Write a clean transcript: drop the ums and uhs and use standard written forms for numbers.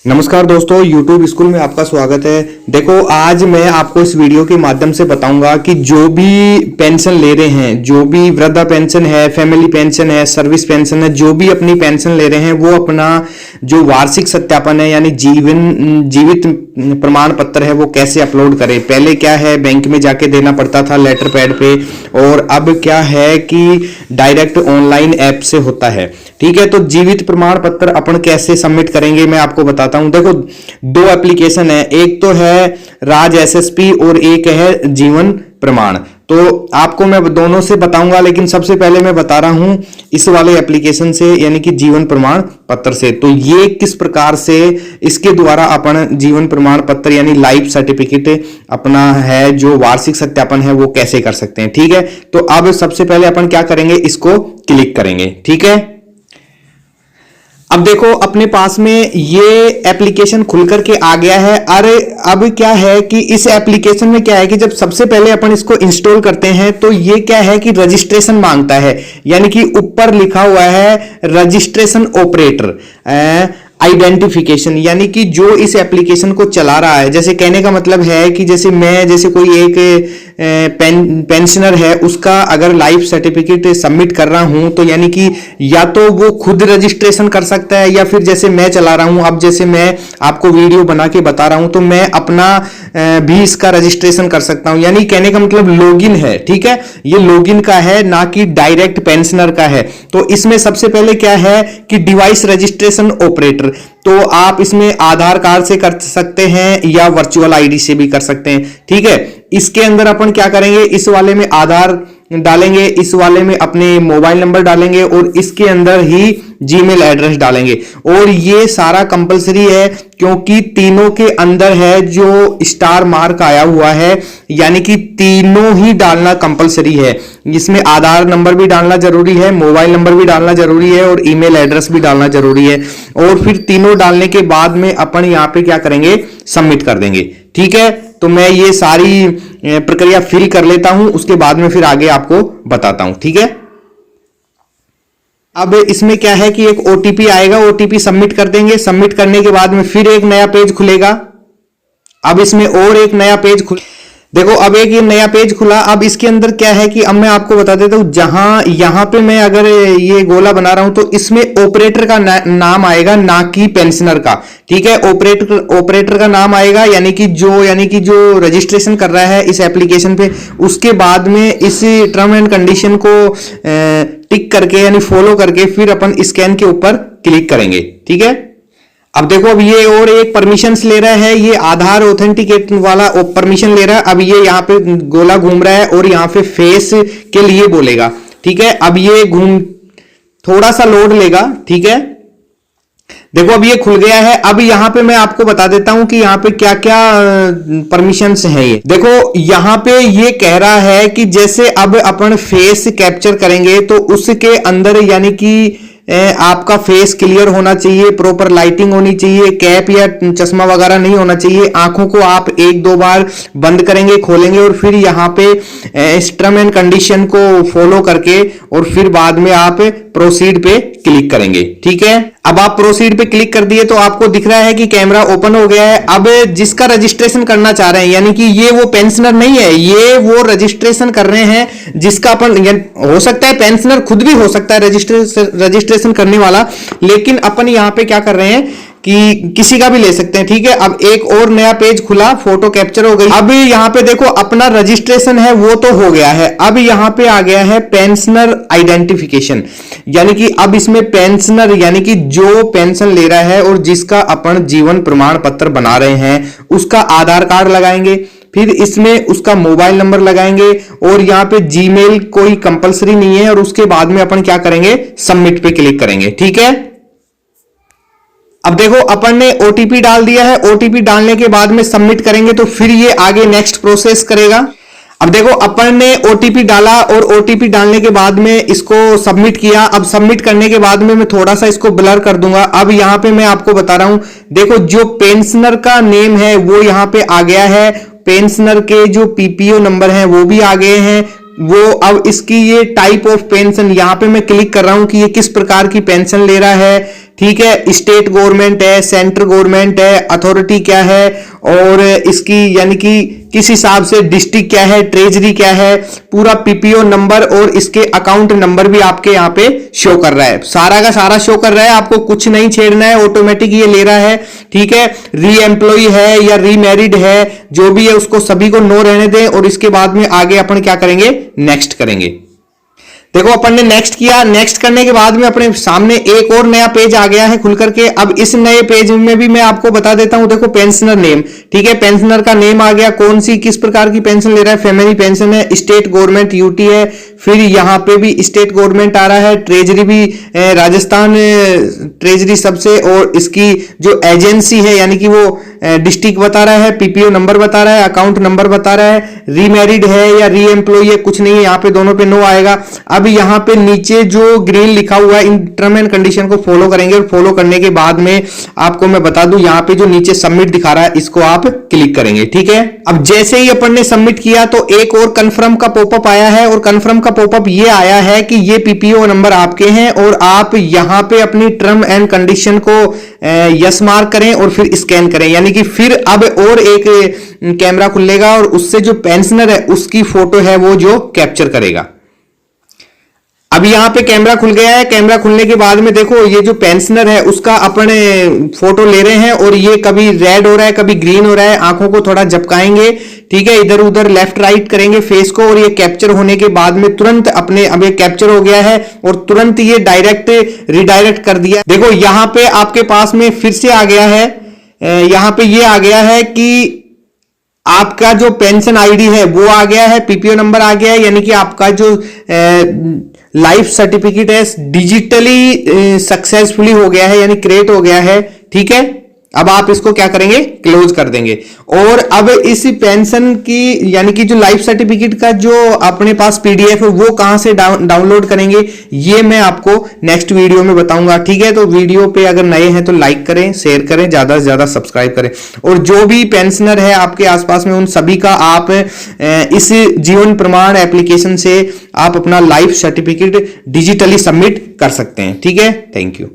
नमस्कार दोस्तों, YouTube school में आपका स्वागत है। देखो, आज मैं आपको इस वीडियो के माध्यम से बताऊंगा कि जो भी पेंशन ले रहे हैं, जो भी वृद्धा पेंशन है, फैमिली पेंशन है, सर्विस पेंशन है, जो भी अपनी पेंशन ले रहे हैं, वो अपना जो वार्षिक सत्यापन है यानी जीवित प्रमाण पत्र है वो कैसे अपलोड करें। पहले क्या है, बैंक में जाके देना पड़ता था लेटर पैड पे, और अब क्या है कि डायरेक्ट ऑनलाइन ऐप से होता है। ठीक है, तो जीवित प्रमाण पत्र अपन कैसे सबमिट करेंगे मैं आपको बताता हूं। देखो, दो एप्लीकेशन है, एक तो है राज एसएसपी और एक है जीवन प्रमाण। तो आपको मैं दोनों से बताऊंगा, लेकिन सबसे पहले मैं बता रहा हूं इस वाले एप्लीकेशन से यानी कि जीवन प्रमाण पत्र से। तो ये किस प्रकार से इसके द्वारा अपन जीवन प्रमाण पत्र यानी लाइफ सर्टिफिकेट अपना है जो वार्षिक सत्यापन है वो कैसे कर सकते हैं। ठीक है, तो अब सबसे पहले अपन क्या करेंगे, इसको क्लिक करेंगे। ठीक है, अब देखो अपने पास में ये एप्लीकेशन खुल करके आ गया है। अरे अब क्या है कि इस एप्लीकेशन में क्या है कि जब सबसे पहले अपन इसको इंस्टॉल करते हैं तो ये क्या है कि रजिस्ट्रेशन मांगता है, यानी कि ऊपर लिखा हुआ है रजिस्ट्रेशन ऑपरेटर आइडेंटिफिकेशन, यानी कि जो इस एप्लीकेशन को चला रहा है। जैसे कहने का मतलब है कि जैसे कोई एक पेंशनर है, उसका अगर लाइफ सर्टिफिकेट सबमिट कर रहा हूं तो यानी कि या तो वो खुद रजिस्ट्रेशन कर सकता है, या फिर जैसे मैं चला रहा हूं, अब जैसे मैं आपको वीडियो बना के बता रहा हूं तो मैं अपना भी इसका रजिस्ट्रेशन कर सकता हूं। यानी कहने का मतलब लॉगिन है। ठीक है, ये लॉगिन का है, ना कि डायरेक्ट पेंशनर का है। तो इसमें सबसे पहले क्या है कि डिवाइस रजिस्ट्रेशन ऑपरेटर, तो आप इसमें आधार कार्ड से कर सकते हैं या वर्चुअल आईडी से भी कर सकते हैं। ठीक है, इसके अंदर अपन क्या करेंगे, इस वाले में आधार डालेंगे, इस वाले में अपने मोबाइल नंबर डालेंगे और इसके अंदर ही जीमेल एड्रेस डालेंगे। और ये सारा कंपलसरी है क्योंकि तीनों के अंदर है जो स्टार मार्क आया हुआ है, यानी कि तीनों ही डालना कंपलसरी है। इसमें आधार नंबर भी डालना जरूरी है, मोबाइल नंबर भी डालना जरूरी है और ईमेल एड्रेस भी डालना जरूरी है। और फिर तीनों डालने के बाद में अपन यहां पे क्या करेंगे, सबमिट कर देंगे। ठीक है, तो मैं ये सारी प्रक्रिया फिल कर लेता हूं, उसके बाद में फिर आगे आपको बताता हूं। ठीक है, अब इसमें क्या है कि एक ओटीपी आएगा, ओटीपी सबमिट कर देंगे। सबमिट करने के बाद में फिर एक नया पेज खुलेगा। अब इसमें और एक नया पेज देखो, अब एक ये नया पेज खुला। अब इसके अंदर क्या है कि अब मैं आपको बता देता हूं, जहां यहां पे मैं अगर ये गोला बना रहा हूं तो इसमें ऑपरेटर का नाम आएगा, ना कि पेंशनर का। ठीक है, ऑपरेटर का नाम आएगा, यानी कि जो रजिस्ट्रेशन कर रहा है इस एप्लीकेशन पे, उसके बाद में इस टर्म एंड कंडीशन को टिक करके यानी फॉलो करके फिर अपन स्कैन के ऊपर क्लिक करेंगे। ठीक है, अब देखो, अब ये और एक परमिशंस ले रहा है, ये आधार ऑथेंटिकेट वाला परमिशन ले रहा है। अब ये यहाँ पे गोला घूम रहा है और यहाँ पे फेस के लिए बोलेगा। ठीक है, अब ये थोड़ा सा लोड लेगा। ठीक है, देखो अब ये खुल गया है। अब यहां पे मैं आपको बता देता हूं कि यहां पे क्या क्या परमिशंस है। ये देखो, यहां पे ये कह रहा है कि जैसे अब अपन फेस कैप्चर करेंगे तो उसके अंदर यानी कि आपका फेस क्लियर होना चाहिए, प्रॉपर लाइटिंग होनी चाहिए, कैप या चश्मा वगैरह नहीं होना चाहिए। आंखों को आप एक दो बार बंद करेंगे, खोलेंगे और फिर यहां पे टर्म एंड कंडीशन को फॉलो करके और फिर बाद में आप प्रोसीड पे क्लिक करेंगे। ठीक है, अब आप प्रोसीड पे क्लिक कर दिए तो आपको दिख रहा है कि कैमरा ओपन हो गया है। अब जिसका रजिस्ट्रेशन करना चाह रहे हैं, यानी कि ये वो पेंशनर नहीं है, ये वो रजिस्ट्रेशन कर रहे हैं जिसका अपन, हो सकता है पेंशनर खुद भी हो सकता है रजिस्ट्रेशन करने वाला, लेकिन अपन यहां पे क्या कर रहे हैं कि किसी का भी ले सकते हैं। ठीक है, अब एक और नया पेज खुला, फोटो कैप्चर हो गई। अब यहां पे देखो अपना रजिस्ट्रेशन है वो तो हो गया है। अब यहां पे आ गया है पेंशनर आइडेंटिफिकेशन, यानी कि अब इसमें पेंशनर यानी कि जो पेंशन ले रहा है और जिसका अपन जीवन प्रमाण पत्र बना रहे हैं उसका आधार कार्ड लगाएंगे, फिर इसमें उसका मोबाइल नंबर लगाएंगे और यहां पे जीमेल कोई कंपलसरी नहीं है, और उसके बाद में अपन क्या करेंगे, सबमिट पे क्लिक करेंगे। ठीक है, अब देखो अपन ने ओटीपी डाल दिया है। ओटीपी डालने के बाद में सबमिट करेंगे तो फिर ये आगे नेक्स्ट प्रोसेस करेगा। अब देखो अपन ने ओटीपी डाला और ओटीपी डालने के बाद में इसको सबमिट किया। अब सबमिट करने के बाद में मैं थोड़ा सा इसको ब्लर कर दूंगा। अब यहां पे मैं आपको बता रहा हूं, देखो जो पेंशनर का नेम है वो यहां पे आ गया है, पेंशनर के जो पीपीओ नंबर हैं वो भी आ गए हैं, वो अब इसकी ये टाइप ऑफ पेंशन यहां पे मैं क्लिक कर रहा हूं कि ये किस प्रकार की पेंशन ले रहा है। ठीक है, स्टेट गवर्नमेंट है, सेंट्रल गवर्नमेंट है, अथॉरिटी क्या है, और इसकी यानी कि किस हिसाब से डिस्ट्रिक्ट क्या है, ट्रेजरी क्या है, पूरा पीपीओ नंबर और इसके अकाउंट नंबर भी आपके यहाँ पे शो कर रहा है। सारा का सारा शो कर रहा है, आपको कुछ नहीं छेड़ना है, ऑटोमेटिक ये ले रहा है। ठीक है, री एम्प्लॉय है या रीमैरिड है, जो भी है उसको सभी को नो रहने दें, और इसके बाद में आगे अपन क्या करेंगे, नेक्स्ट करेंगे। देखो अपन ने नेक्स्ट किया, नेक्स्ट करने के बाद में अपने सामने एक और नया पेज आ गया है खुल करके। अब इस नए पेज में भी मैं आपको बता देता हूं, देखो पेंशनर नेम, ठीक है, पेंशनर का नेम आ गया, कौन सी किस प्रकार की पेंशन ले रहा है, फैमिली पेंशन है, स्टेट गवर्नमेंट यूटी है, फिर यहां पे भी स्टेट गवर्नमेंट आ रहा है, ट्रेजरी भी राजस्थान ट्रेजरी सबसे, और इसकी जो एजेंसी है यानी कि वो डिस्ट्रिक्ट बता रहा है, पीपीओ नंबर बता रहा है, अकाउंट नंबर बता रहा है, रीमैरिड है या री एम्प्लॉय है, कुछ नहीं है, यहाँ पे दोनों पे नो आएगा। अब यहाँ पे नीचे जो ग्रीन लिखा हुआ है, इन टर्म एंड कंडीशन को फॉलो करेंगे, और फॉलो करने के बाद में आपको मैं बता दूं, यहाँ पे जो नीचे सबमिट दिखा रहा है इसको आप क्लिक करेंगे। ठीक है, अब जैसे ही अपन ने सबमिट किया तो एक और कंफर्म का पॉपअप आया है, और कंफर्म का पॉपअप ये आया है कि ये पीपीओ नंबर आपके हैं, और आप यहाँ पे अपनी टर्म एंड कंडीशन को यस मार्क करें और फिर स्कैन करें, यानी कि फिर अब और एक कैमरा खुलेगा और उससे जो पेंशनर है उसकी फोटो है वो जो कैप्चर करेगा। अब यहां पे कैमरा खुल गया है, कैमरा खुलने के बाद में देखो ये जो पेंशनर है उसका अपने फोटो ले रहे हैं, और ये कभी रेड हो रहा है कभी ग्रीन हो रहा है, आंखों को थोड़ा झपकाएंगे, ठीक है, इधर उधर लेफ्ट राइट करेंगे फेस को, और ये कैप्चर होने के बाद में तुरंत अपने अब ये कैप्चर हो गया है और तुरंत ये डायरेक्ट रिडायरेक्ट कर दिया। देखो यहां पे आपके पास में फिर से आ गया है, यहां पे ये आ गया है कि आपका जो पेंशन आईडी है वो आ गया है, पीपीओ नंबर आ गया है, यानी कि आपका जो लाइफ सर्टिफिकेट है डिजिटली सक्सेसफुली हो गया है, यानी क्रिएट हो गया है। ठीक है, अब आप इसको क्या करेंगे, क्लोज कर देंगे। और अब इस पेंशन की यानी कि जो लाइफ सर्टिफिकेट का जो अपने पास पीडीएफ है वो कहां से डाउनलोड करेंगे, ये मैं आपको नेक्स्ट वीडियो में बताऊंगा। ठीक है, तो वीडियो पे अगर नए हैं तो लाइक करें, शेयर करें, ज्यादा से ज्यादा सब्सक्राइब करें, और जो भी पेंशनर है आपके आसपास में उन सभी का आप इस जीवन प्रमाण एप्लीकेशन से आप अपना लाइफ सर्टिफिकेट डिजिटली सबमिट कर सकते हैं। ठीक है, थैंक यू।